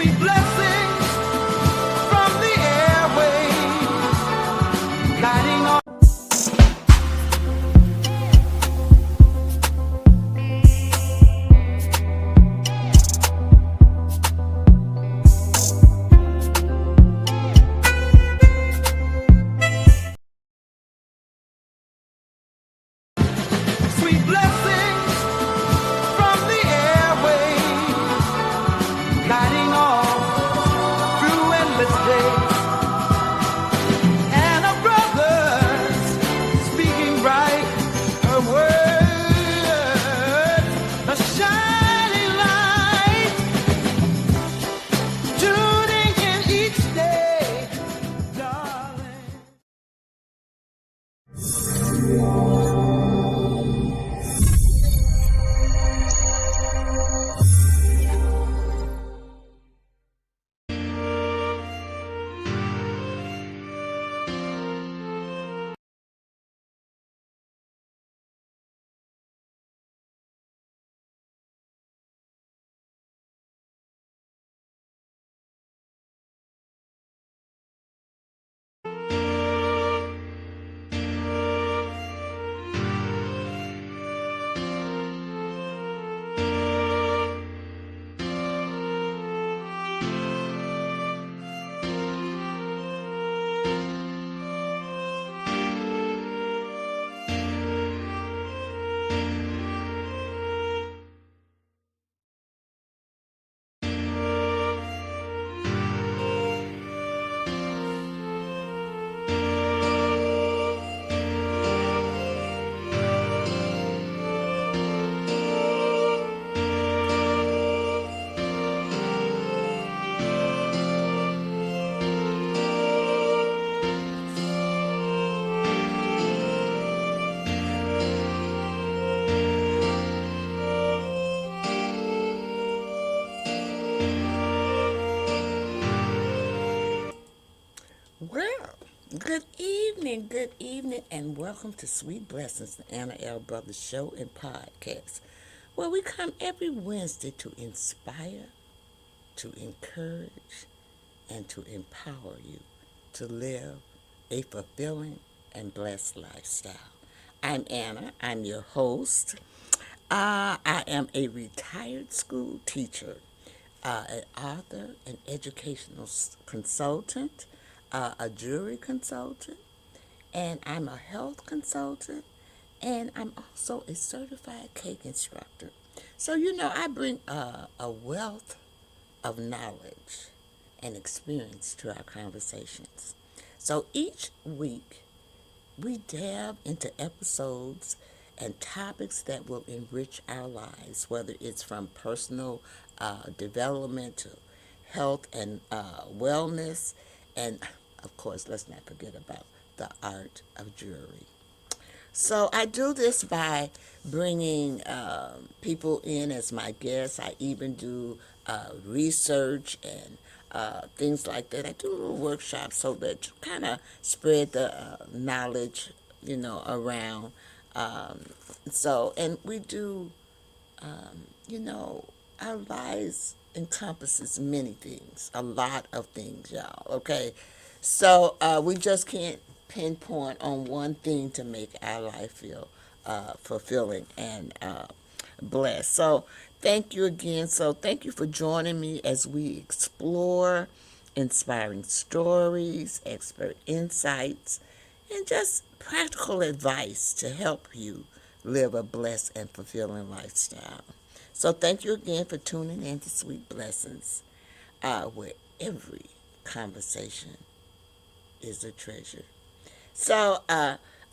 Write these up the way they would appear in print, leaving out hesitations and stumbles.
Sweet blessings from the airwaves, guiding on. Sweet blessings from the airwaves, guiding on through endless days. And our brothers speaking bright words, a shining light, tuning in each day, darling. Well, good evening, and welcome to Sweet Blessings, the Anna L. Brothers Show and Podcast, where we come every Wednesday to inspire, to encourage, and to empower you to live a fulfilling and blessed lifestyle. I'm Anna, I'm your host. I am a retired school teacher, an author, an educational consultant, a jewelry consultant, and I'm a health consultant, and I'm also a certified cake instructor. So, I bring a wealth of knowledge and experience to our conversations. So each week, we delve into episodes and topics that will enrich our lives, whether it's from personal development to health and wellness, and of course, let's not forget about the art of jewelry. So I do this by bringing people in as my guests. I even do research and things like that. I do little workshops so that you kind of spread the knowledge, around. Um, and we do, our lives encompasses many things, a lot of things, y'all. Okay, so we just can't pinpoint on one thing to make our life feel fulfilling and blessed. So thank you again. So thank you for joining me as we explore inspiring stories, expert insights, and just practical advice to help you live a blessed and fulfilling lifestyle. So thank you again for tuning in to Sweet Blessings, where every conversation is a treasure. So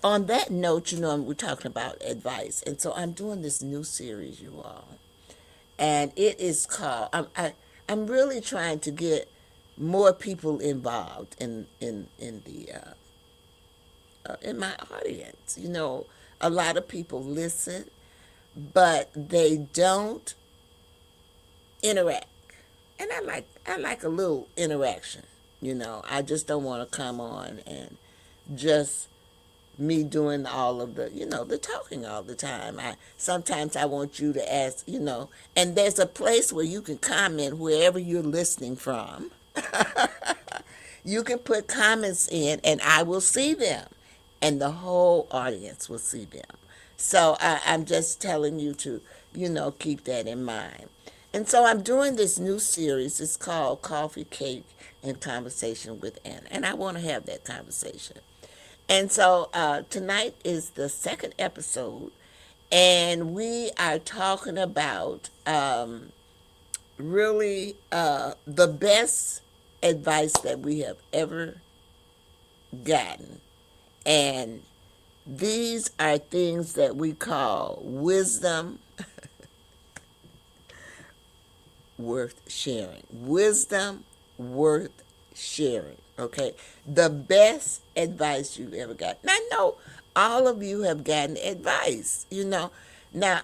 on that note, we're talking about advice, and so I'm doing this new series, you all, and it is called. I'm really trying to get more people involved in my audience. A lot of people listen, but they don't interact. And I like a little interaction. I just don't want to come on and just me doing all of the, the talking all the time. Sometimes I want you to ask, and there's a place where you can comment wherever you're listening from. You can put comments in and I will see them, and the whole audience will see them. So I'm just telling you to, keep that in mind. And so I'm doing this new series. It's called Coffee, Cake, and Conversation with Anna. And I want to have that conversation. And so tonight is the second episode. And we are talking about really the best advice that we have ever gotten. And these are things that we call wisdom worth sharing. Wisdom worth sharing. Okay? The best advice you've ever got. And I know all of you have gotten advice, Now,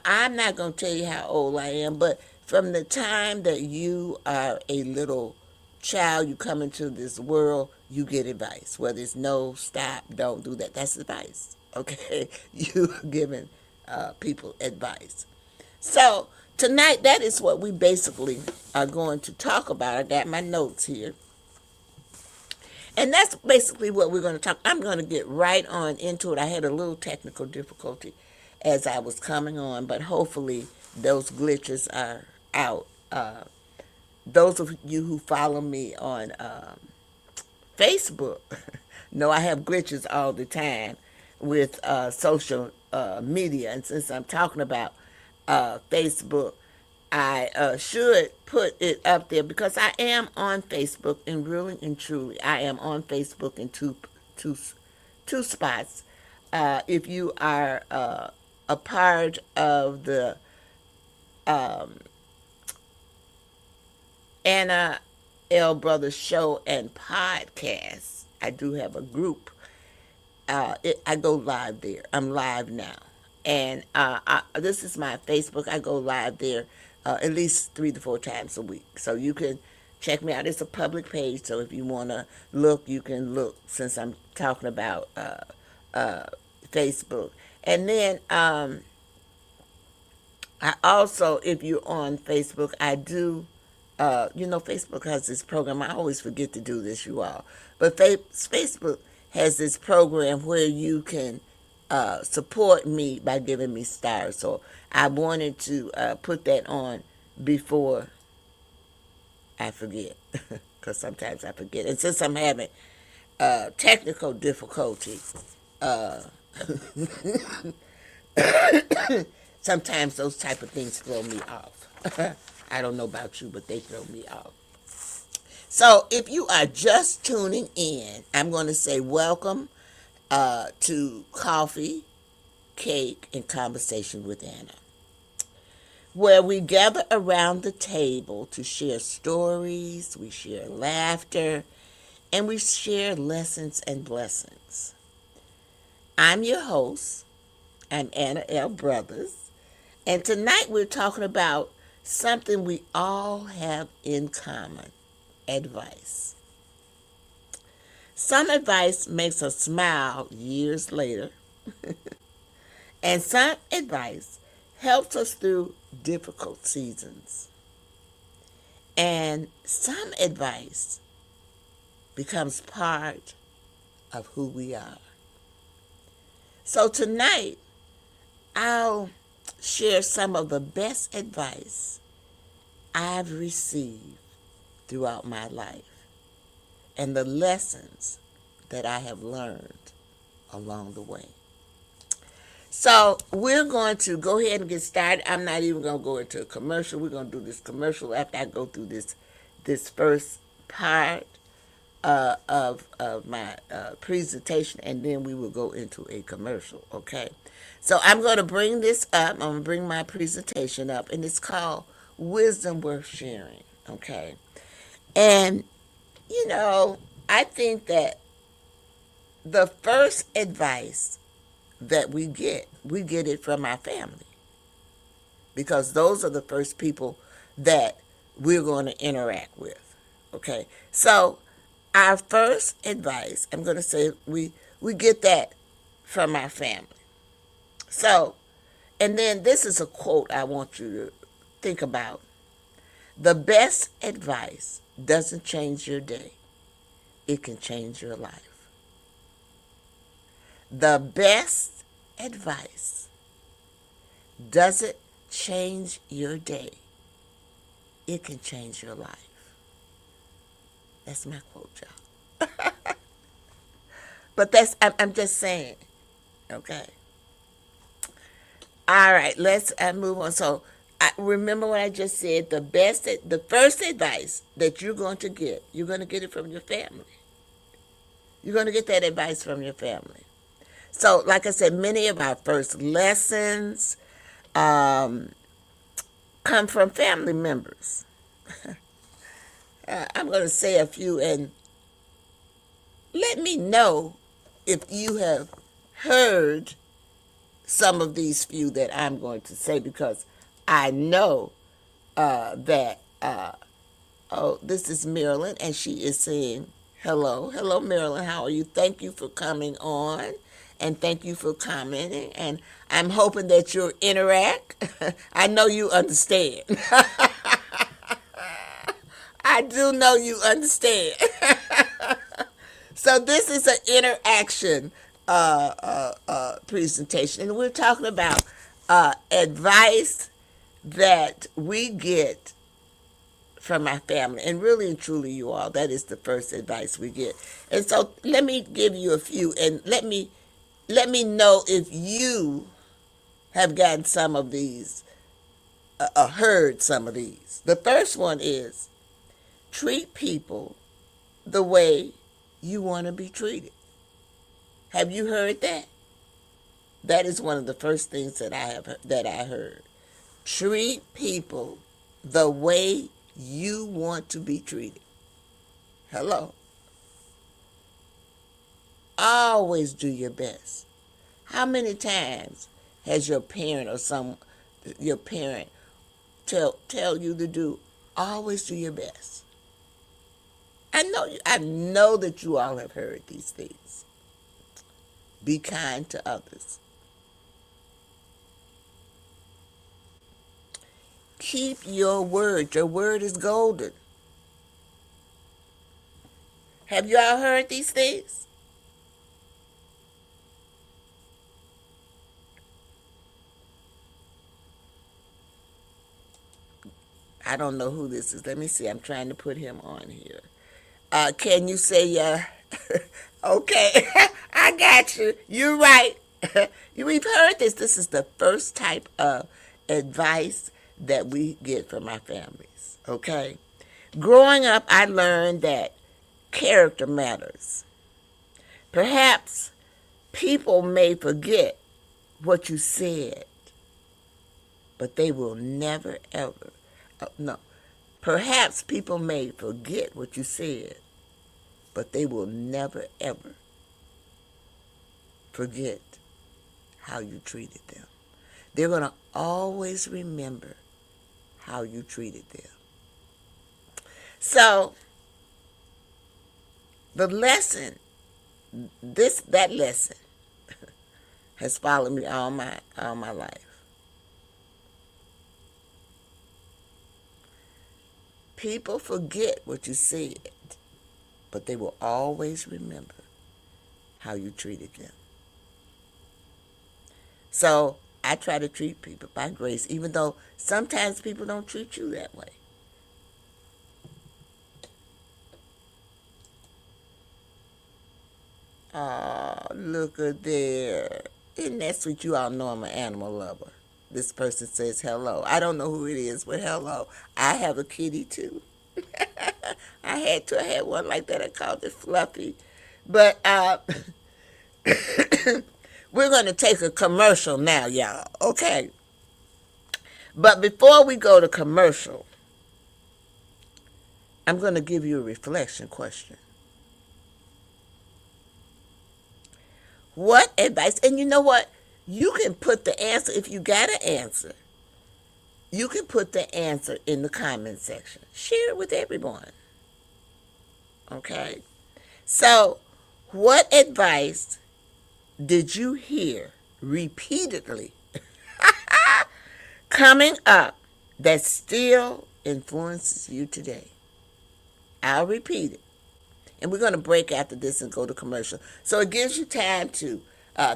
I'm not going to tell you how old I am, but from the time that you are a little child, you come into this world, you get advice. Whether it's no, stop, don't do that. That's advice. Okay? You giving people advice. So tonight, that is what we basically are going to talk about. I got my notes here. And that's basically what we're going to talk. I'm going to get right on into it. I had a little technical difficulty as I was coming on, but hopefully those glitches are out. Those of you who follow me on Facebook know I have glitches all the time with social media. And since I'm talking about Facebook, I should put it up there because I am on Facebook, and really and truly, I am on Facebook in two spots. If you are a part of the Anna L. Brothers Show and Podcast, I do have a group. I go live there. I'm live now. And this is my Facebook. I go live there at least 3 to 4 times a week. So you can check me out. It's a public page, so if you want to look, you can look, since I'm talking about Facebook. And then I also, if you're on Facebook, I do, Facebook has this program. I always forget to do this, you all. But Facebook has this program where you can support me by giving me stars. So I wanted to put that on before I forget, because sometimes I forget. And since I'm having technical difficulty, sometimes those type of things throw me off. I don't know about you, but they throw me off. So if you are just tuning in, I'm going to say welcome to Coffee, Cake, and Conversation with Anna, where we gather around the table to share stories, we share laughter, and we share lessons and blessings. I'm your host. I'm Anna L. Brothers, and tonight we're talking about something we all have in common: advice. Some advice makes us smile years later, and some advice helps us through difficult seasons. And some advice becomes part of who we are. So tonight, I'll share some of the best advice I've received throughout my life and the lessons that I have learned along the way. So we're going to go ahead and get started. I'm not even going to go into a commercial. We're going to do this commercial after I go through this first part of my presentation, and then we will go into a commercial, okay? So I'm going to bring this up. I'm going to bring my presentation up, and it's called Wisdom Worth Sharing, okay? And, I think that the first advice that we get it from our family, because those are the first people that we're going to interact with, okay? So our first advice, I'm going to say we get that from our family. So, and then this is a quote I want you to think about. The best advice doesn't change your day. It can change your life. The best advice doesn't change your day. It can change your life. That's my quote, y'all. But I'm just saying, okay? All right, let's move on. So, remember what I just said. The first advice that you're going to get it from your family. You're going to get that advice from your family. So, like I said, many of our first lessons come from family members. I'm going to say a few, and let me know if you have heard some of these few that I'm going to say, because I know that, this is Marilyn, and she is saying, hello, Marilyn, how are you? Thank you for coming on, and thank you for commenting, and I'm hoping that you'll interact. I know you understand. I do know you understand. So this is an interaction presentation, and we're talking about advice that we get from our family, and really and truly, you all, that is the first advice we get. And so let me give you a few, and let me know if you have gotten some of these, heard some of these. The first one is, treat people the way you want to be treated. Have you heard that? That is one of the first things that I heard. Treat people the way you want to be treated. Hello. Always do your best. How many times has your parent tell you to do? Always do your best. I know that you all have heard these things. Be kind to others. Keep your word. Your word is golden. Have you all heard these things? I don't know who this is. Let me see. I'm trying to put him on here. Can you say, okay, I got you. You're right. We've heard this. This is the first type of advice that we get from our families, okay? Growing up, I learned that character matters. Perhaps people may forget what you said, but they will never, ever, no. Perhaps people may forget what you said, but they will never, ever forget how you treated them. They're going to always remember how you treated them. So, the lesson, that lesson has followed me all my life. People forget what you said, but they will always remember how you treated them. So I try to treat people by grace, even though sometimes people don't treat you that way. Oh, look at there. Isn't that sweet? You all know I'm an animal lover. This person says hello. I don't know who it is, but hello. I have a kitty too. I had one like that. I called it Fluffy. But we're going to take a commercial now, y'all. Okay. But before we go to commercial, I'm going to give you a reflection question. What advice? And you know what? You can put the answer, if you got an answer, you can put the answer in the comment section. Share it with everyone. Okay? So, what advice did you hear repeatedly coming up that still influences you today? I'll repeat it. And we're going to break after this and go to commercial. So it gives you time to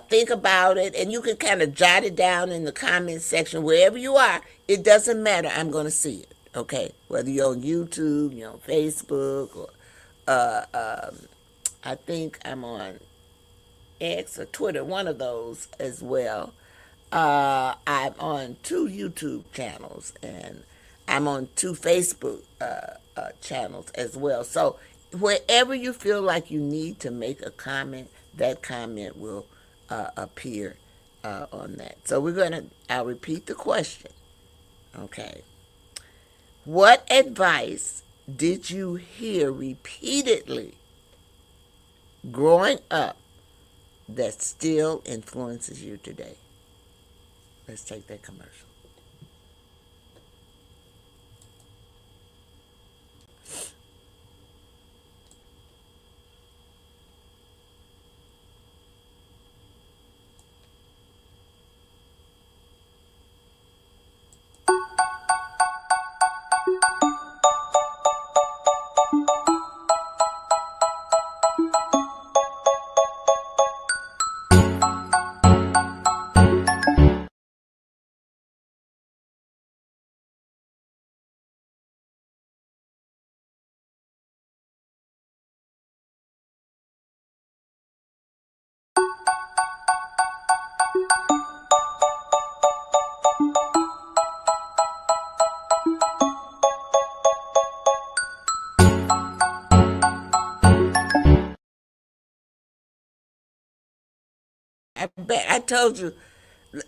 think about it, and you can kind of jot it down in the comments section wherever you are. It doesn't matter. I'm going to see it, okay? Whether you're on YouTube, you're on Facebook, or I think I'm on X or Twitter, one of those as well. I'm on 2 YouTube channels, and I'm on 2 Facebook channels as well. So wherever you feel like you need to make a comment, that comment will appear on that. So I'll repeat the question, okay? What advice did you hear repeatedly growing up that still influences you today? Let's take that commercial.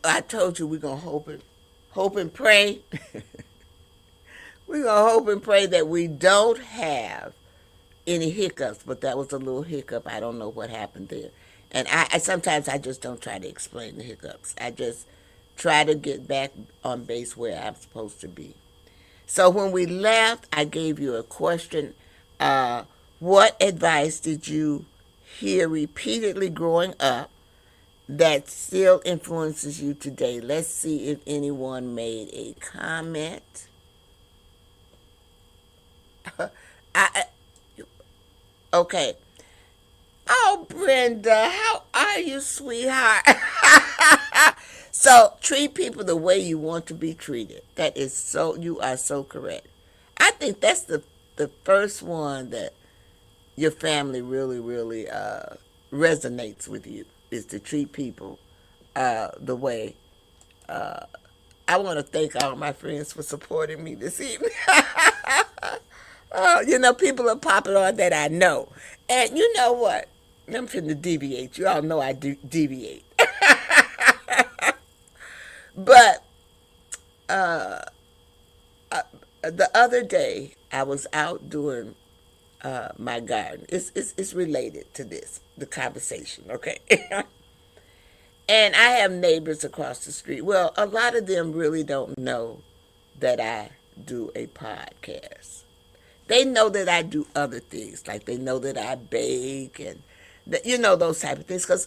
I told you we're gonna hope and pray. We're gonna hope and pray that we don't have any hiccups, but that was a little hiccup. I don't know what happened there. And I sometimes I just don't try to explain the hiccups. I just try to get back on base where I'm supposed to be. So when we left, I gave you a question. What advice did you hear repeatedly growing up that still influences you today? Let's see if anyone made a comment. I okay. Oh, Brenda, how are you, sweetheart? So treat people the way you want to be treated. That is so. You are so correct. I think that's the first one that your family really resonates with you, is to treat people the way. I want to thank all my friends for supporting me this evening. People are popping on that I know. And you know what? I'm finna deviate. You all know I do deviate. But the other day, I was out doing my garden. It's related to this, the conversation, okay? And I have neighbors across the street. Well, a lot of them really don't know that I do a podcast. They know that I do other things, like they know that I bake and those type of things. Because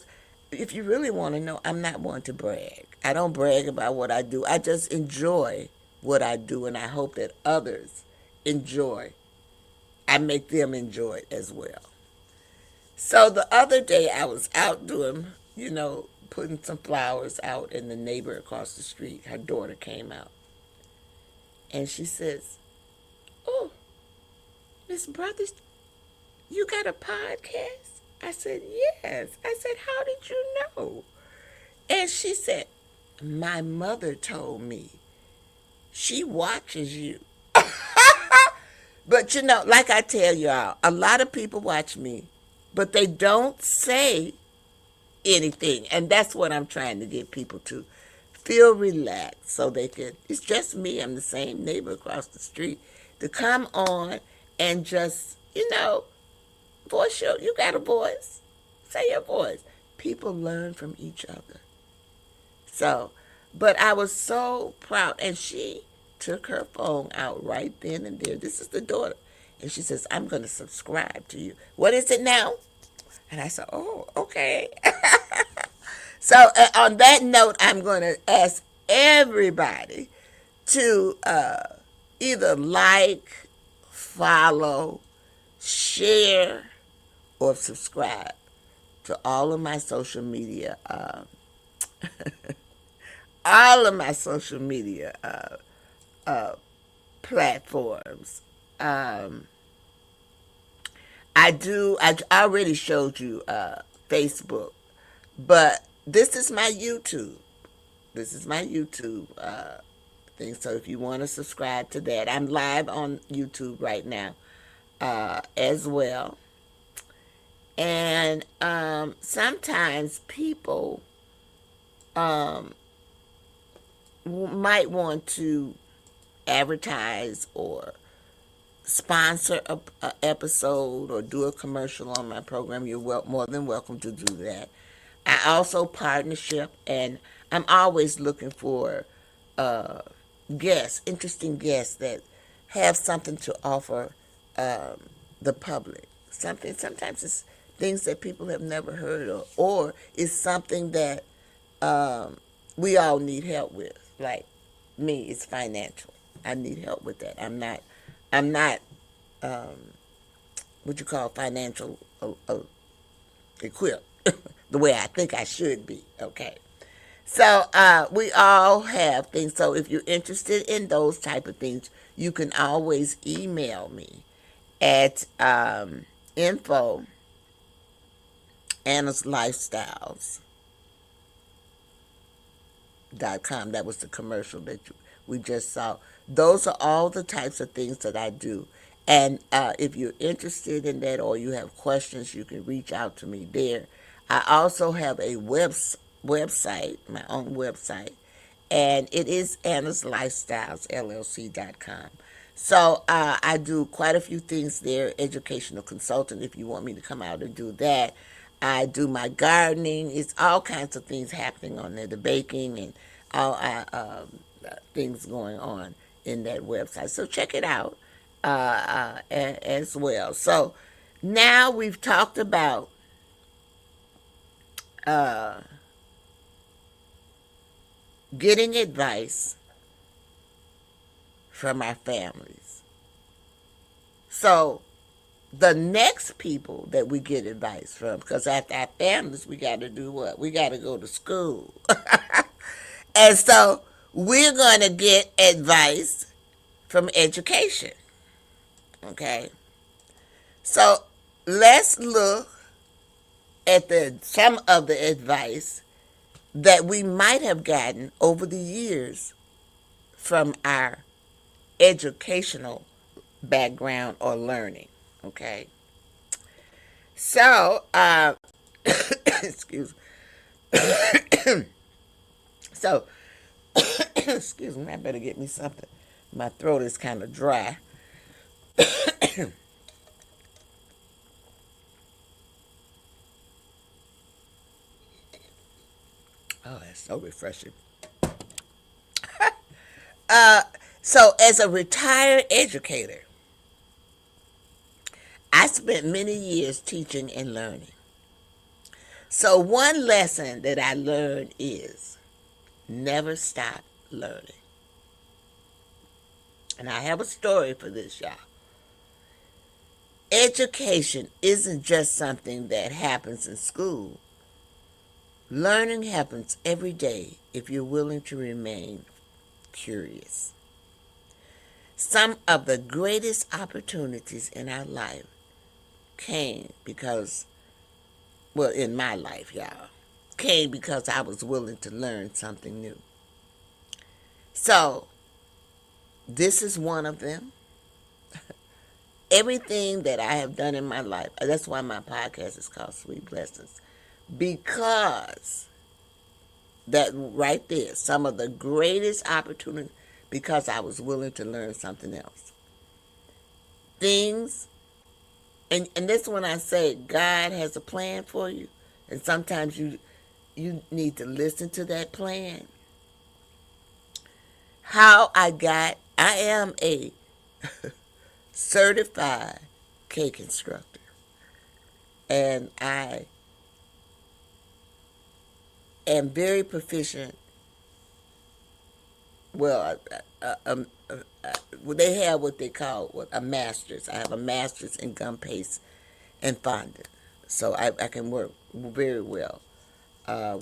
if you really want to know, I'm not one to brag. I don't brag about what I do. I just enjoy what I do, and I hope that others enjoy. I make them enjoy it as well. So the other day I was out doing, putting some flowers out, and the neighbor across the street, her daughter came out. And she says, "Oh, Miss Brothers, you got a podcast?" I said, "Yes." I said, "How did you know?" And she said, "My mother told me. She watches you." But like I tell y'all, a lot of people watch me, but they don't say anything. And that's what I'm trying to get people to feel relaxed so they can, it's just me, I'm the same neighbor across the street, to come on and just, voice you got a voice. Say your voice. People learn from each other. So, but I was so proud. And she took her phone out right then and there. This is the daughter. And she says, "I'm going to subscribe to you. What is it now?" And I said, "Oh, okay." So on that note, I'm going to ask everybody to either like, follow, share, or subscribe to all of my social media, all of my social media platforms. Um, I already showed you Facebook, but this is my YouTube. This is my YouTube thing. So if you want to subscribe to that, I'm live on YouTube right now as well. And sometimes people might want to advertise or sponsor a episode or do a commercial on my program. You're more than welcome to do that. I also partnership, and I'm always looking for uh, guests, interesting guests that have something to offer the public. Sometimes it's things that people have never heard of, or it's something that we all need help with. Like me, it's financial. I need help with that. I'm not what you call financial equipped the way I think I should be. Okay. So we all have things. So if you're interested in those type of things, you can always email me at info Anna's Lifestyles.com. That was the commercial that we just saw. Those are all the types of things that I do. And if you're interested in that or you have questions, you can reach out to me there. I also have a website, my own website, and it is Anna's Lifestyles LLC.com. So I do quite a few things there. Educational consultant, if you want me to come out and do that. I do my gardening. It's all kinds of things happening on there. The baking and all things going on in that website. So check it out as well. So now we've talked about getting advice from our families. So the next people that we get advice from, because after our families, we got to do what? We got to go to school. And so we're going to get advice from education. Okay? So let's look at some of the advice that we might have gotten over the years from our educational background or learning. Okay? So, excuse me. So, excuse me, I better get me something. My throat is kind of dry. Oh, that's so refreshing. So, as a retired educator, I spent many years teaching and learning. So, one lesson that I learned is never stop learning. And I have a story for this, y'all. Education isn't just something that happens in school. Learning happens every day if you're willing to remain curious. Some of the greatest opportunities in our life came because, well, in my life, y'all, came because I was willing to learn something new. So, this is one of them. Everything that I have done in my life, that's why my podcast is called Sweet Blessings, because that right there, some of the greatest opportunities, because I was willing to learn something else. Things, and this when I say God has a plan for you, and sometimes you need to listen to that plan. I am a certified cake instructor, and I and very proficient. Well, they have what they call a master's. I have a master's in gum paste and fondant, so I can work very well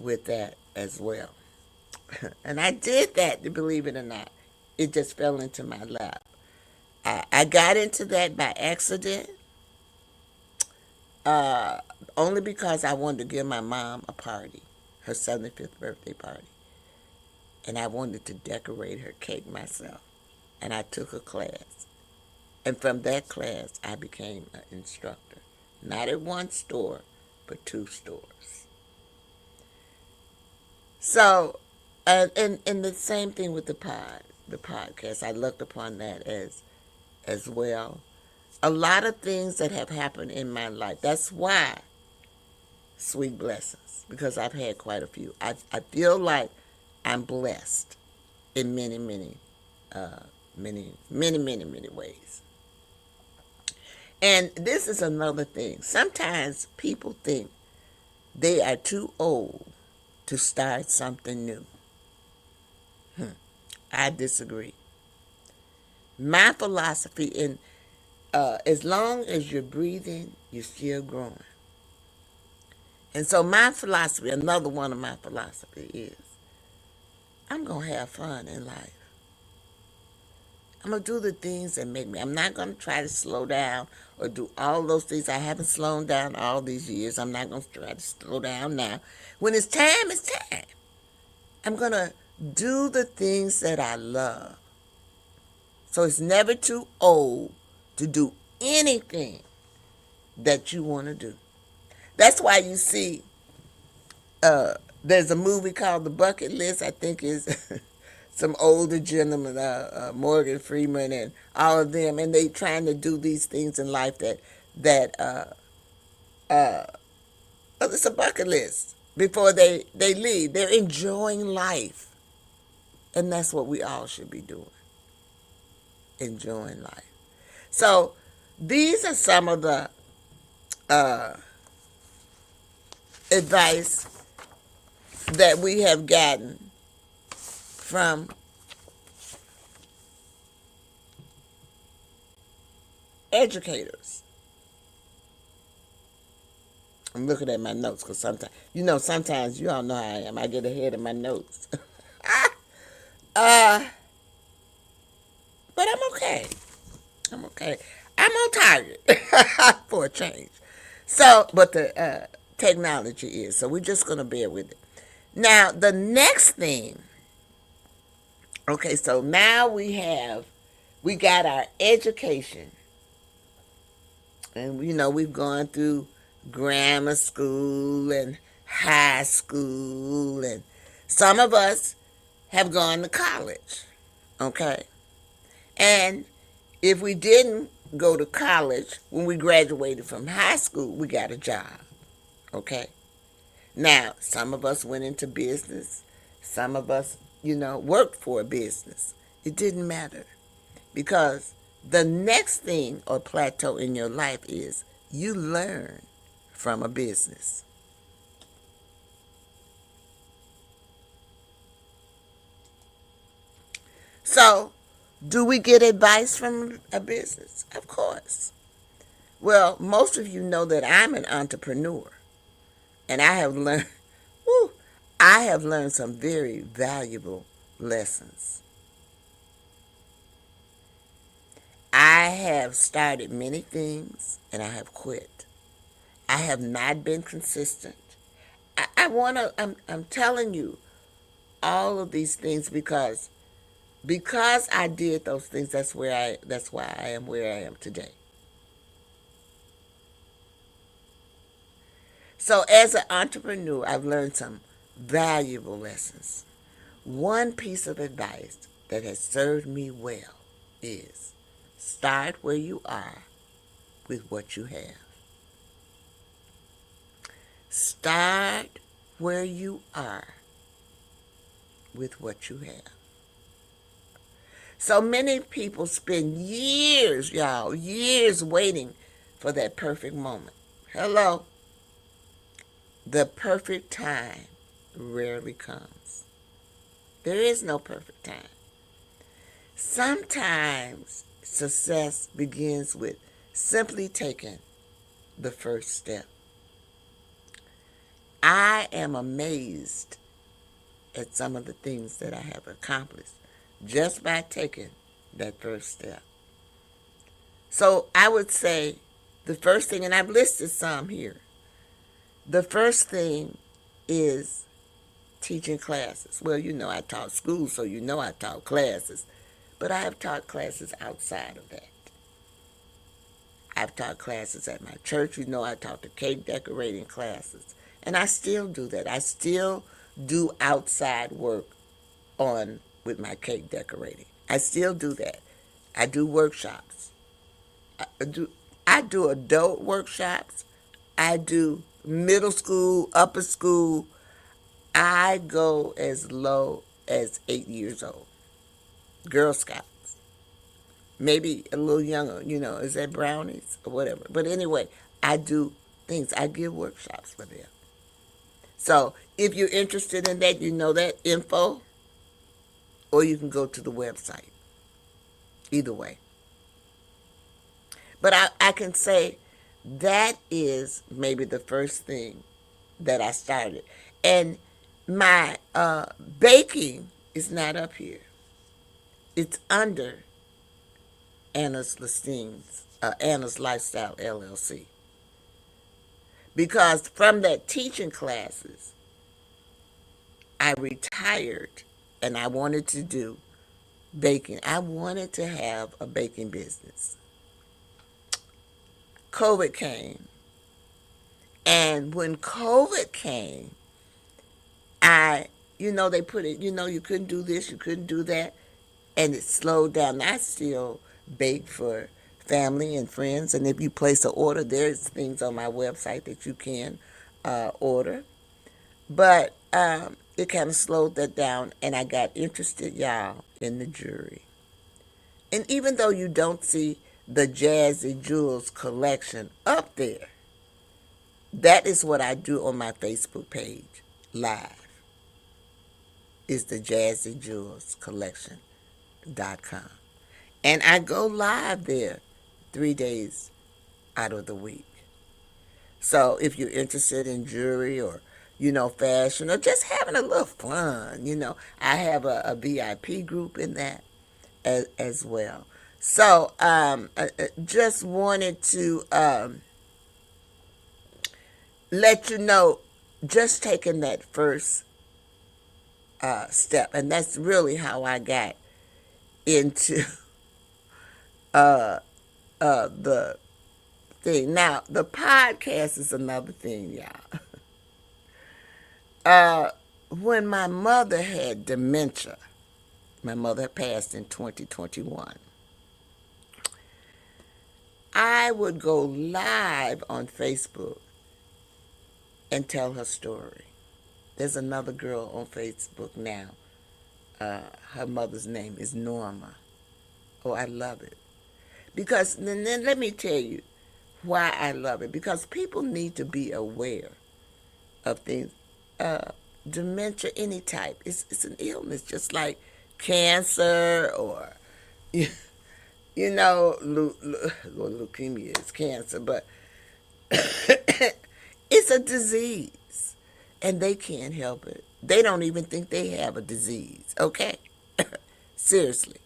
with that as well. And I did that, believe it or not. It just fell into my lap. I got into that by accident, uh, only because I wanted to give my mom a party, her 75th birthday party. And I wanted to decorate her cake myself. And I took a class. And from that class, I became an instructor. Not at one store, but 2 stores. So, and the same thing with the podcast. I looked upon that as well. A lot of things that have happened in my life. That's why Sweet Blessings, because I've had quite a few. I feel like I'm blessed in many ways. And this is another thing. Sometimes people think they are too old to start something new. I disagree. My philosophy in as long as you're breathing, you're still growing. And so my philosophy, another one of my philosophy is, I'm going to have fun in life. I'm going to do the things that make me. I'm not going to try to slow down or do all those things. I haven't slowed down all these years. I'm not going to try to slow down now. When it's time, it's time. I'm going to do the things that I love. So it's never too old to do anything that you want to do. That's why you see there's a movie called The Bucket List. I think is some older gentlemen, Morgan Freeman and all of them, and they trying to do these things in life that it's a bucket list before they leave. They're enjoying life, and that's what we all should be doing, enjoying life. So these are some of the advice that we have gotten from educators. I'm looking at my notes because sometimes you all know how I am. I get ahead of my notes. But I'm okay. I'm okay. I'm on target for a change. So, but the technology is. So we're just going to bear with it. Now, the next thing. Okay, so now we got our education. And, we've gone through grammar school and high school. And some of us have gone to college. Okay? And if we didn't go to college, when we graduated from high school, we got a job. Okay? Now, some of us went into business. Some of us, worked for a business. It didn't matter. Because the next thing or plateau in your life is you learn from a business. So, do we get advice from a business? Of course. Well, most of you know that I'm an entrepreneur. And I have learned some very valuable lessons. I have started many things and I have quit. I have not been consistent. I'm telling you all of these things because I did those things. That's why I am where I am today. So as an entrepreneur, I've learned some valuable lessons. One piece of advice that has served me well is start where you are with what you have. Start where you are with what you have. So many people spend years, y'all, years waiting for that perfect moment. Hello? The perfect time rarely comes. There is no perfect time. Sometimes success begins with simply taking the first step. I am amazed at some of the things that I have accomplished just by taking that first step. So I would say the first thing, and I've listed some here, the first thing is teaching classes. Well, I taught school, so I taught classes. But I have taught classes outside of that. I've taught classes at my church. I taught the cake decorating classes. And I still do that. I still do outside work with my cake decorating. I still do that. I do workshops. I do adult workshops. I do middle school, upper school. I go as low as 8 years old. Girl Scouts. Maybe a little younger, is that brownies or whatever. But anyway, I do things. I give workshops for them. So if you're interested in that, that info, or you can go to the website. Either way. But I can say that is maybe the first thing that I started. And my baking is not up here. It's under Anna's Lifestyle LLC. Because from that teaching classes, I retired and I wanted to do baking. I wanted to have a baking business. COVID came. And when COVID came, they put it, you couldn't do this, you couldn't do that. And it slowed down. I still bake for family and friends. And if you place an order, there's things on my website that you can order. But it kind of slowed that down. And I got interested, y'all, in the jewelry. And even though you don't see the Jazzy Jewels collection up there, that is what I do on my Facebook page, live, is the Jazzy Jewels collection.com. And I go live there 3 days out of the week. So if you're interested in jewelry or, fashion or just having a little fun, I have a VIP group in that as well. So I just wanted to let you know, just taking that first step. And that's really how I got into the thing. Now, the podcast is another thing, y'all. When my mother had dementia, my mother passed in 2021, I would go live on Facebook and tell her story. There's another girl on Facebook now. Her mother's name is Norma. Oh, I love it. Because, then let me tell you why I love it. Because people need to be aware of things. Dementia, any type. It's an illness, just like cancer or, leukemia is cancer, but it's a disease, and they can't help it. They don't even think they have a disease, okay? Seriously.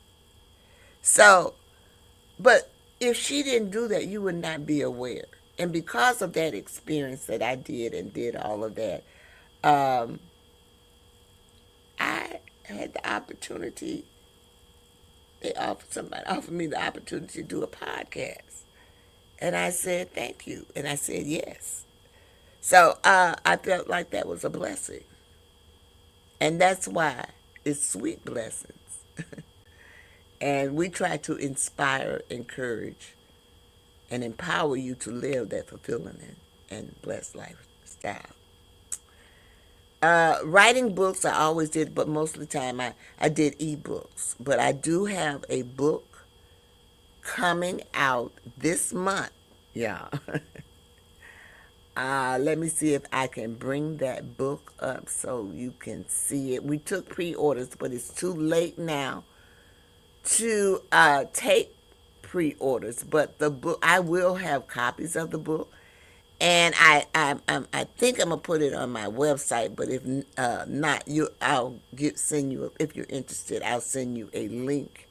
So, but if she didn't do that, you would not be aware. And because of that experience that I did all of that, I had the opportunity, somebody offered me the opportunity to do a podcast. And I said, thank you. And I said, yes. So I felt like that was a blessing. And that's why it's Sweet Blessings. And we try to inspire, encourage, and empower you to live that fulfilling and blessed lifestyle. Writing books, I always did, but most of the time I did ebooks. But I do have a book coming out this month, yeah, Let me see if I can bring that book up so you can see it. We took pre-orders, but it's too late now to take pre-orders. But the book, I will have copies of the book, and I think I'm gonna put it on my website. But if not, I'll send you, if you're interested. I'll send you a link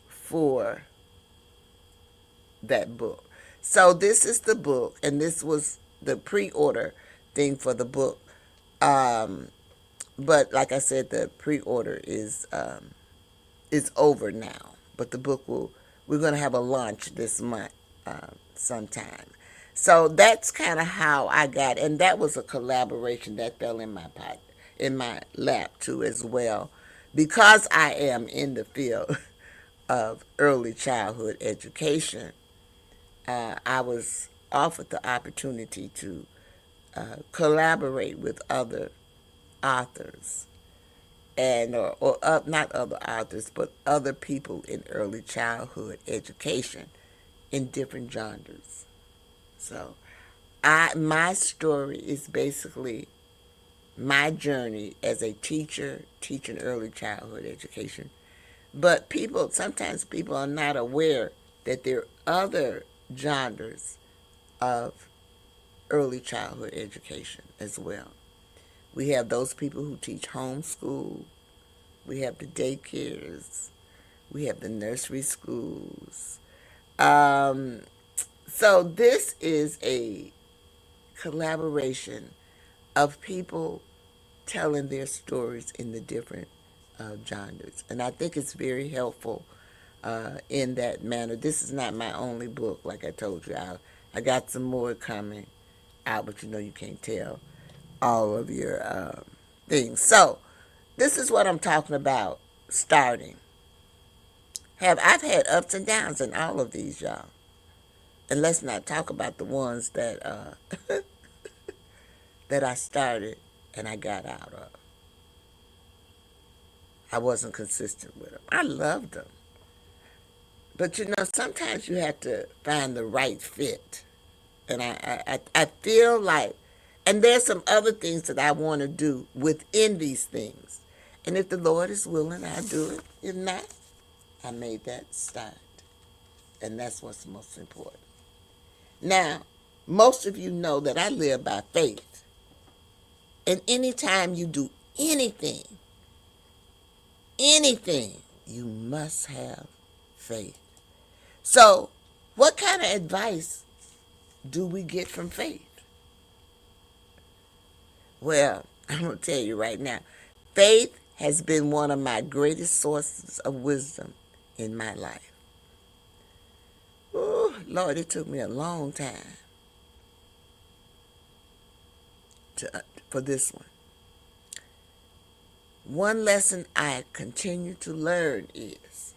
for that book. So this is the book, and this was the pre-order thing for the book. But like I said, the pre-order is over now. But the book we're going to have a launch this month sometime. So that's kind of how I got, and that was a collaboration that fell in my lap too as well, because I am in the field of early childhood education. I was offered the opportunity to collaborate with other authors, and or not other authors, but other people in early childhood education in different genres. So, my story is basically my journey as a teacher teaching early childhood education. But sometimes people are not aware that there are other genres of early childhood education as well. We have those people who teach homeschool. We have the daycares. We have the nursery schools. So this is a collaboration of people telling their stories in the different genres. And I think it's very helpful in that manner. This is not my only book, like I told you. I got some more coming out, but you can't tell all of your things. So this is what I'm talking about starting. I've had ups and downs in all of these, y'all. And let's not talk about the ones that that I started and I got out of. I wasn't consistent with them. I loved them. But sometimes you have to find the right fit. And I feel like, and there's some other things that I want to do within these things. And if the Lord is willing, I'll do it. If not, I made that start. And that's what's most important. Now, most of you know that I live by faith. And anytime you do anything, you must have faith. So, what kind of advice do we get from faith? Well, I'm going to tell you right now, faith has been one of my greatest sources of wisdom in my life. Ooh, Lord, it took me a long time for this one. One lesson I continue to learn is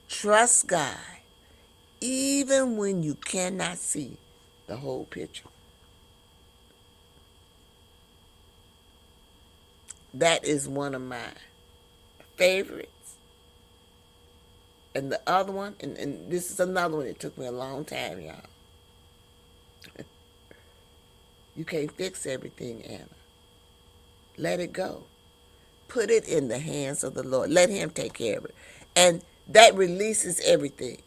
trust God even when you cannot see the whole picture. That is one of my favorites. And the other one, and this is another one that took me a long time, y'all. You can't fix everything, Anna. Let it go. Put it in the hands of the Lord. Let Him take care of it. And that releases everything.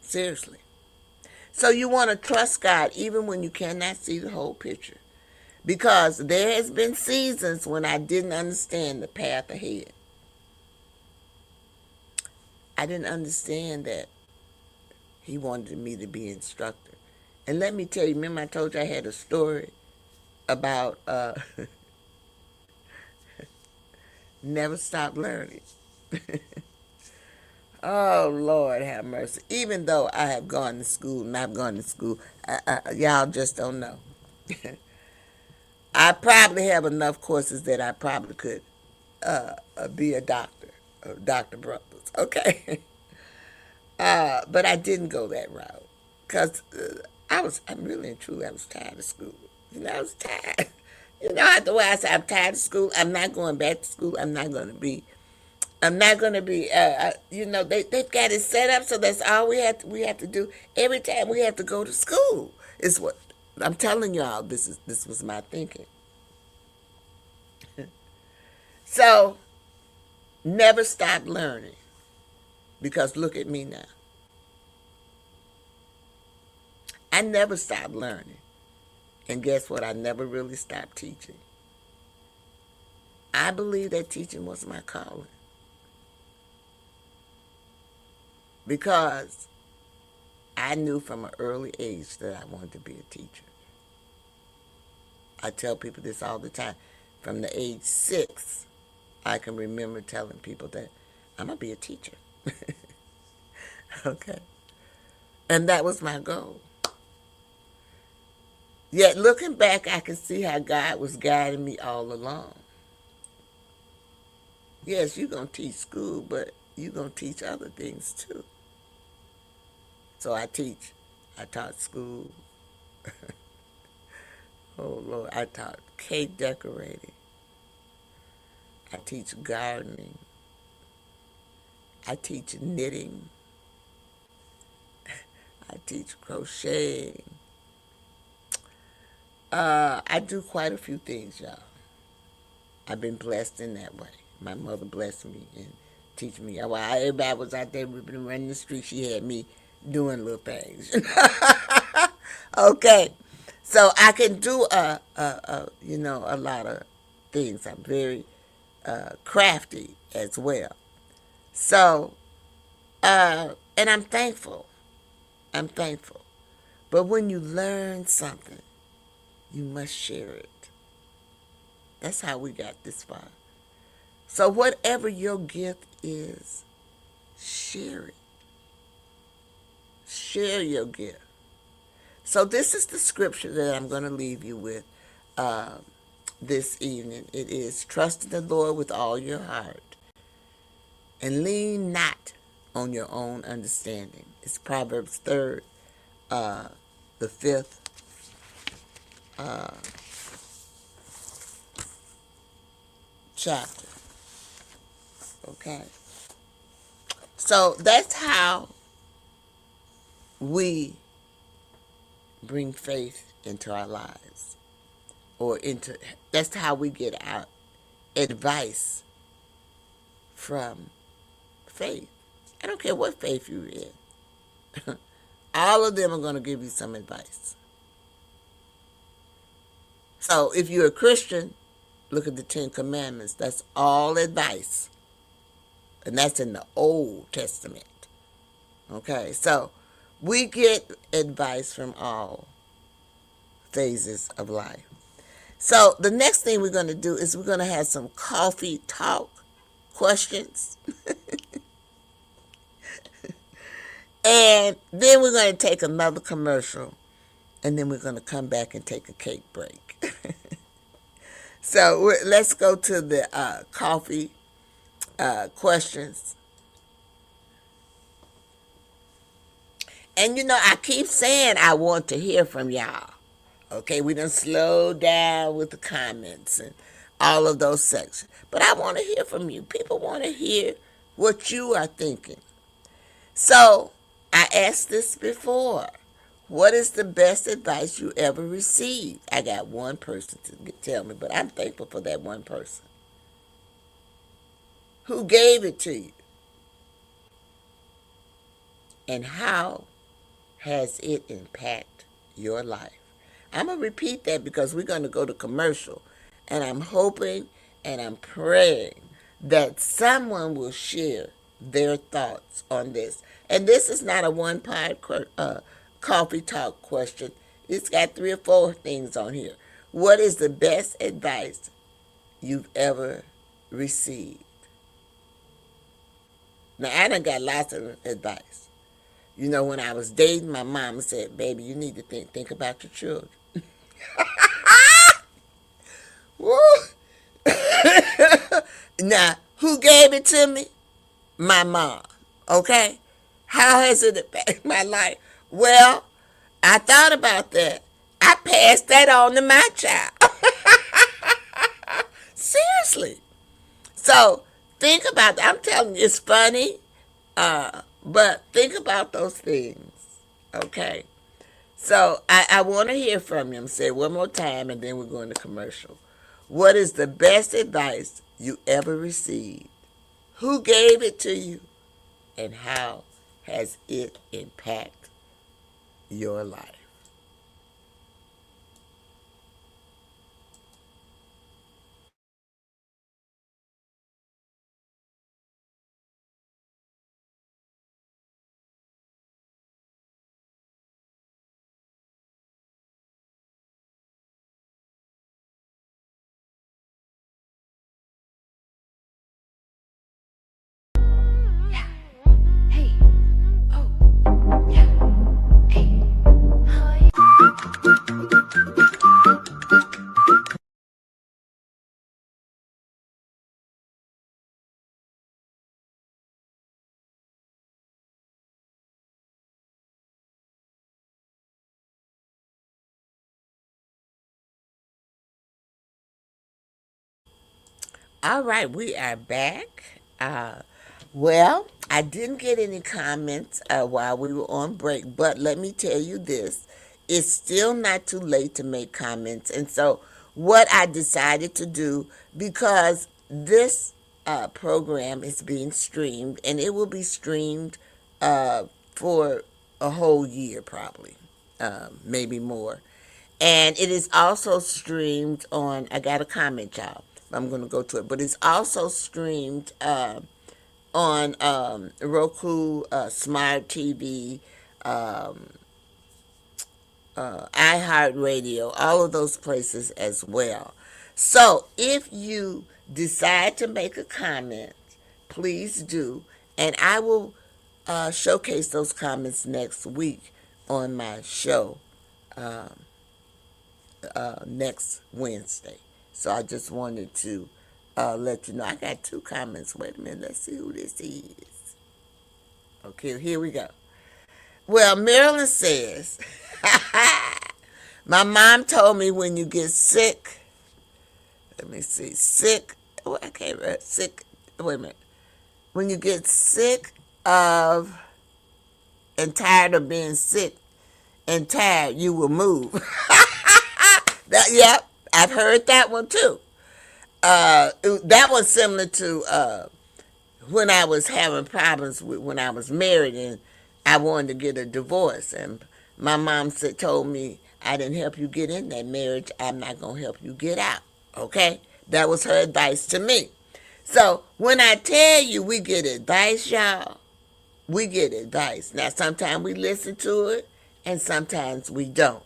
Seriously. So you want to trust God even when you cannot see the whole picture. Because there has been seasons when I didn't understand the path ahead. I didn't understand that He wanted me to be an instructor. And let me tell you, remember I told you I had a story about never stop learning. Oh, Lord have mercy. Even though I have gone to school and I've gone to school, y'all just don't know. I probably have enough courses that I probably could be a doctor, Dr. Brothers, okay? But I didn't go that route because I'm really and truly, I was tired of school. I was tired. The way I said, I'm tired of school. I'm not going back to school. I'm not going to be I'm not going to be, they've got it set up so that's all we have to do every time we have to go to school. Is what I'm telling y'all. This was my thinking. So never stop learning, because look at me now. I never stopped learning, and guess what? I never really stopped teaching. I believe that teaching was my calling, because I knew from an early age that I wanted to be a teacher. I tell people this all the time. From the age 6, I can remember telling people that I'm going to be a teacher. Okay. And that was my goal. Yet looking back, I can see how God was guiding me all along. Yes, you're going to teach school, but you're going to teach other things too. So I taught school. Oh, Lord, I taught cake decorating. I teach gardening. I teach knitting. I teach crocheting. I do quite a few things, y'all. I've been blessed in that way. My mother blessed me and teach me. While everybody was out there running the street, she had me doing little things. Okay, so I can do a lot of things. I'm very crafty as well. So, and I'm thankful. I'm thankful. But when you learn something, you must share it. That's how we got this far. So whatever your gift is, share it. Share your gift. So this is the scripture that I'm going to leave you with this evening. It is, trust in the Lord with all your heart and lean not on your own understanding. It's Proverbs 3rd, the 5th chapter. Okay. So that's how we bring faith into our lives, that's how we get our advice from faith. I don't care what faith you're in. All of them are going to give you some advice. So if you're a Christian, look at the 10 Commandments. That's all advice. And that's in the Old Testament. Okay, so we get advice from all phases of life. So the next thing we're going to do is we're going to have some coffee talk questions. And then we're going to take another commercial. And then we're going to come back and take a cake break. So let's go to the coffee questions. And I keep saying I want to hear from y'all. Okay, we done slow down with the comments and all of those sections. But I want to hear from you. People want to hear what you are thinking. So I asked this before. What is the best advice you ever received? I got one person to tell me, but I'm thankful for that one person. Who gave it to you? And how has it impacted your life? I'm going to repeat that because we're going to go to commercial. And I'm hoping and I'm praying that someone will share their thoughts on this. And this is not a one-part coffee talk question. It's got 3 or 4 things on here. What is the best advice you've ever received? Now, I done got lots of advice. When I was dating, my mama said, baby, you need to think about your children. Woo! Now, who gave it to me? My mom. Okay? How has it affected my life? Well, I thought about that. I passed that on to my child. Seriously. So, Think about that. I'm telling you, it's funny, but think about those things. Okay. So I want to hear from you. Say it one more time, and then we're going to commercial. What is the best advice you ever received? Who gave it to you? And how has it impacted your life? Yeah. Hey. Oh. Yeah. Hey. Hi. All right, we are back. Well, I didn't get any comments while we were on break, but let me tell you this. It's still not too late to make comments. And so, what I decided to do, because this program is being streamed, and it will be streamed uh, for a whole year, probably, maybe more. And it is also streamed on, I got a comment, y'all. I'm going to go to it. But it's also streamed on Roku, Smart TV, um, iHeartRadio, all of those places as well. So if you decide to make a comment, please do. And I will showcase those comments next week on my show next Wednesday. So I just wanted to let you know. I got two comments. Wait a minute. Let's see who this is. Okay, here we go. Well, Marilyn says, my mom told me when you get sick, let me see, sick, oh, I can't remember, sick, wait a minute. When you get sick of and tired of being sick and tired, you will move. Yep, I've heard that one too. That was similar to when I was having problems with when I was married and I wanted to get a divorce, and my mom told me, I didn't help you get in that marriage, I'm not gonna help you get out. Okay, that was her advice to me. So when I tell you we get advice, y'all, we get advice. Now sometimes we listen to it, and sometimes we don't.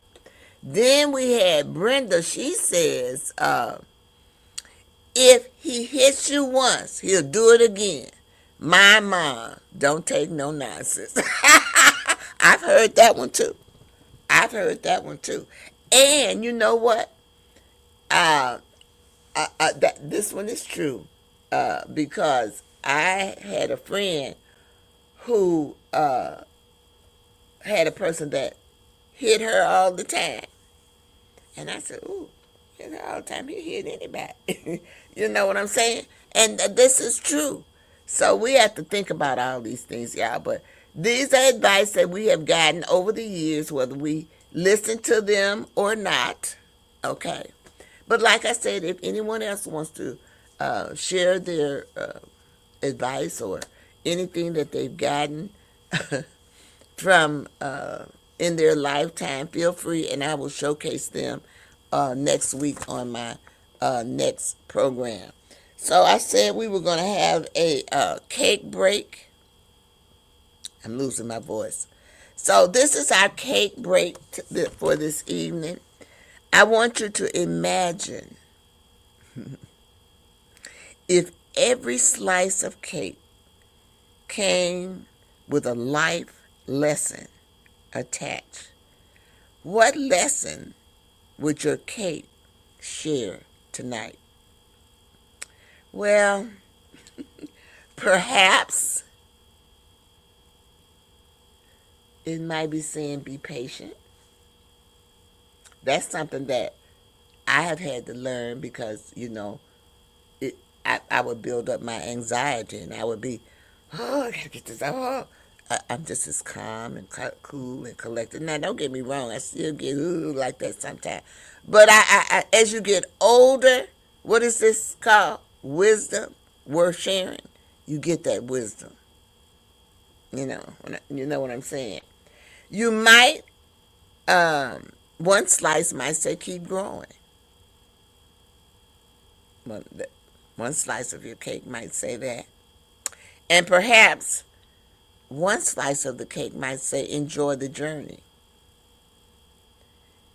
Then we had Brenda. She says, if he hits you once, he'll do it again. My mom don't take no nonsense. I've heard that one too. I've heard that one too. And you know what? This one is true because I had a friend who had a person that hit her all the time. And I said, ooh, hit her all the time. He hit anybody. You know what I'm saying? And this is true. So we have to think about all these things, y'all. But these are advice that we have gotten over the years, whether we listen to them or not. Okay. But like I said, if anyone else wants to share their advice or anything that they've gotten from in their lifetime, feel free, and I will showcase them next week on my next program. So I said we were going to have a cake break. I'm losing my voice. So this is our cake break for this evening. I want you to imagine if every slice of cake came with a life lesson attached. What lesson would your cake share tonight? Well, perhaps it might be saying be patient. That's something that I have had to learn because, it, I would build up my anxiety, and I would be, oh, I gotta get this. Oh, I'm just as calm and cool and collected. Now, don't get me wrong, I still get like that sometimes. But as you get older, what is this called? Wisdom, worth sharing. You get that wisdom. You know what I'm saying. You might, one slice might say keep growing. One, one slice of your cake might say that. And perhaps one slice of the cake might say enjoy the journey.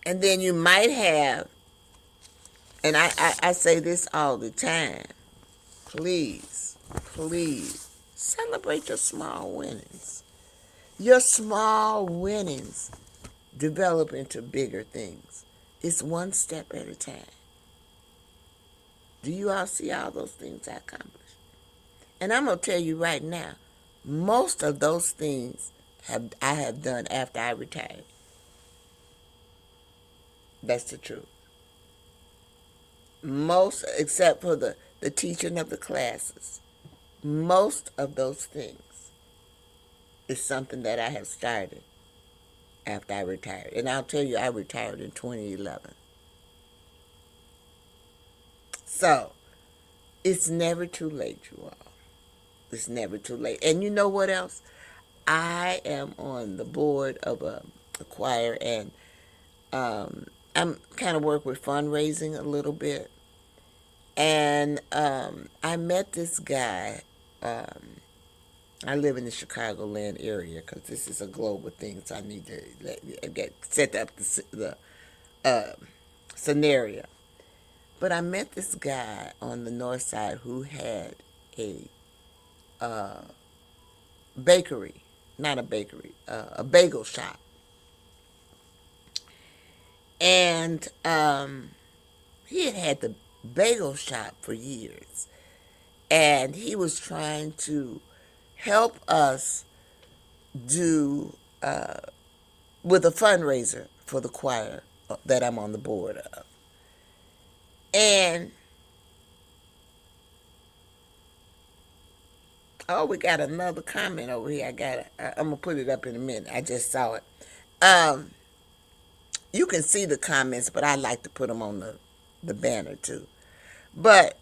And then you might have, and I say this all the time, please, please celebrate your small winnings. Your small winnings develop into bigger things. It's one step at a time. Do you all see all those things I accomplished? And I'm going to tell you right now, most of those things I have done after I retired. That's the truth. Most, except for the teaching of the classes, most of those things is something that I have started after I retired. And I'll tell you, I retired in 2011. So, it's never too late, you all. It's never too late. And you know what else? I am on the board of a choir, and I'm kind of work with fundraising a little bit. And I met this guy. I live in the Chicagoland area because this is a global thing, so I need to get set up the scenario. But I met this guy on the north side who had a bakery, not a bakery, a bagel shop. And he had the bagel shop for years. And he was trying to help us do with a fundraiser for the choir that I'm on the board of. And oh, we got another comment over here. I'm gonna put it up in a minute. I just saw it. You can see the comments, but I like to put them on the banner too. But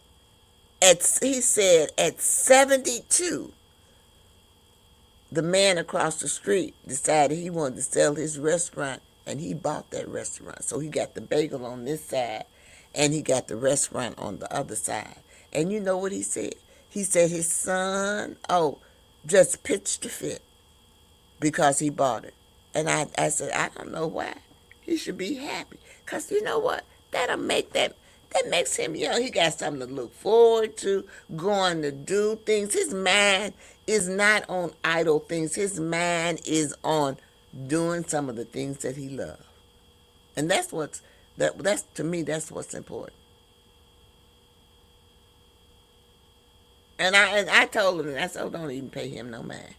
he said at 72, the man across the street decided he wanted to sell his restaurant, and he bought that restaurant. So he got the bagel on this side, and he got the restaurant on the other side. And you know what he said? He said his son, just pitched a fit because he bought it. And I said, I don't know why. He should be happy. Because you know what? That makes him young. He got something to look forward to, going to do things. His mind is not on idle things. His mind is on doing some of the things that he loves. And that's to me, that's what's important. And I told him, I said, don't even pay him no mind.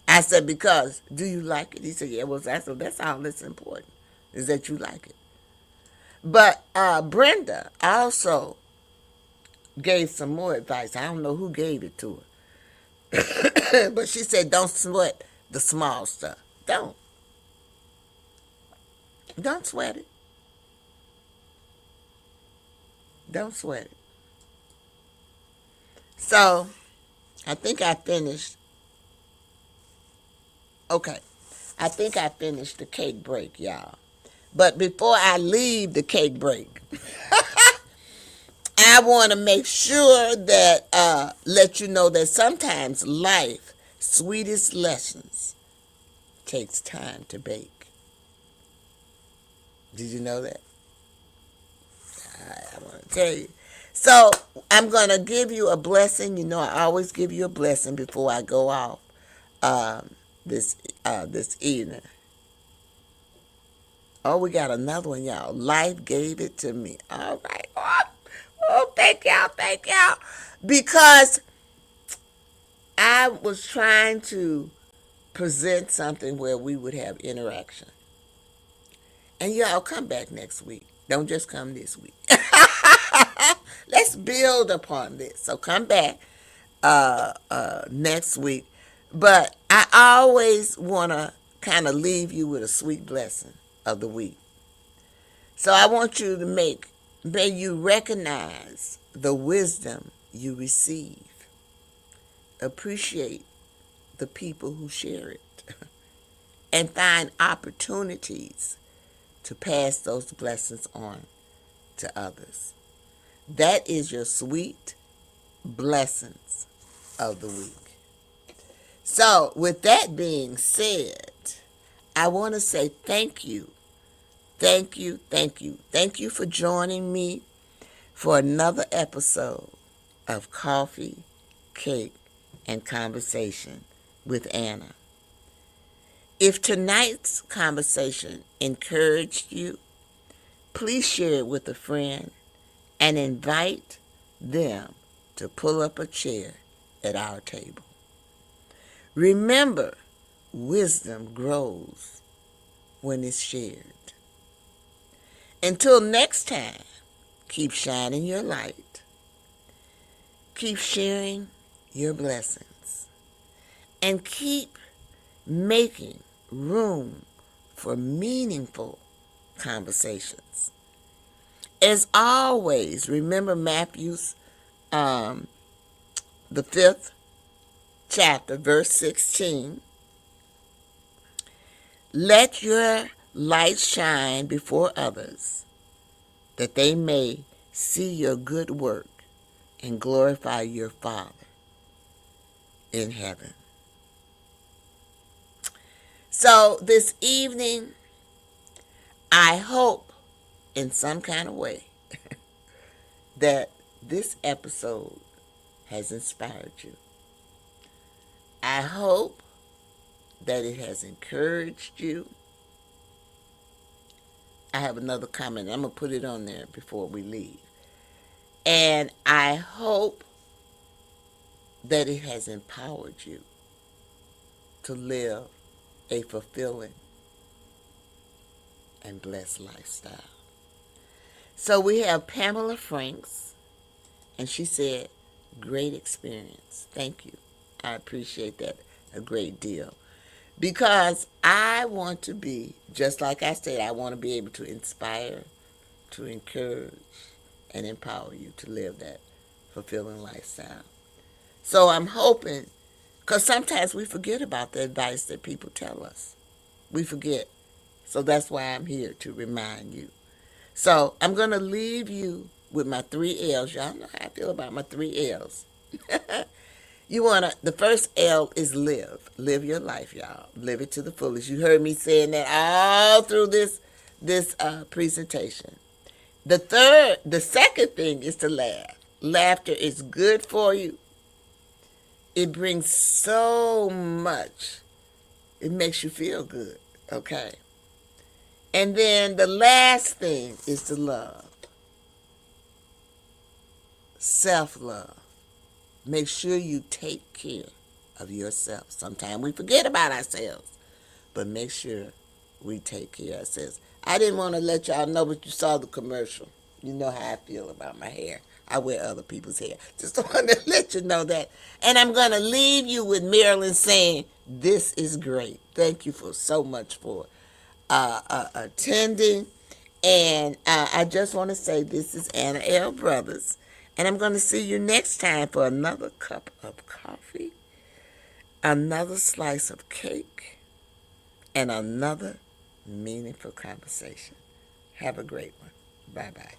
I said, because, do you like it? He said, yeah, well, that's all that's important, is that you like it. But Brenda also gave some more advice. I don't know who gave it to her. But she said, don't sweat the small stuff. Don't sweat it. Don't sweat it. So, I think I finished. Okay. I think I finished the cake break, y'all. But before I leave the cake break, I want to make sure that, let you know that sometimes life's sweetest lessons takes time to bake. Did you know that? I want to tell you. So I'm going to give you a blessing. You know, I always give you a blessing before I go off this evening. Oh, we got another one, y'all. Life gave it to me. All right. Oh, thank y'all. Because I was trying to present something where we would have interaction. And y'all come back next week. Don't just come this week. Let's let's build upon this. So come back next week. But I always want to kind of leave you with a sweet blessing of the week. So I want you to may you recognize the wisdom you receive. Appreciate the people who share it. And find opportunities to pass those blessings on to others. That is your sweet blessings of the week. So, with that being said, I want to say thank you. Thank you, thank you. Thank you for joining me for another episode of Coffee, Cake, and Conversation with Anna. If tonight's conversation encouraged you, please share it with a friend and invite them to pull up a chair at our table. Remember, wisdom grows when it's shared. Until next time, keep shining your light. Keep sharing your blessings. And keep making room for meaningful conversations. As always, remember Matthew's, the 5th chapter, verse 16. Let your light shine before others, that they may see your good work and glorify your Father in heaven. So this evening, I hope in some kind of way that this episode has inspired you. I hope that it has encouraged you. I have another comment. I'm going to put it on there before we leave. And I hope that it has empowered you to live a fulfilling and blessed lifestyle. So we have Pamela Franks, and she said, great experience. Thank you. I appreciate that a great deal. Because I want to be, just like I said, I want to be able to inspire, to encourage, and empower you to live that fulfilling lifestyle. So I'm hoping, because sometimes we forget about the advice that people tell us. We forget. So that's why I'm here to remind you. So I'm going to leave you with my 3 L's. Y'all know how I feel about my 3 L's. The first L is live. Live your life, y'all. Live it to the fullest. You heard me saying that all through this presentation. The second thing is to laugh. Laughter is good for you. It brings so much. It makes you feel good, okay? And then the last thing is to love. Self-love. Make sure you take care of yourself. Sometimes we forget about ourselves, but make sure we take care of ourselves. I didn't want to let y'all know, but you saw the commercial. You know how I feel about my hair. I wear other people's hair. Just wanted to let you know that. And I'm going to leave you with Marilyn saying, this is great. Thank you so much for attending. And I just want to say this is Anna L. Brothers. And I'm going to see you next time for another cup of coffee, another slice of cake, and another meaningful conversation. Have a great one. Bye-bye.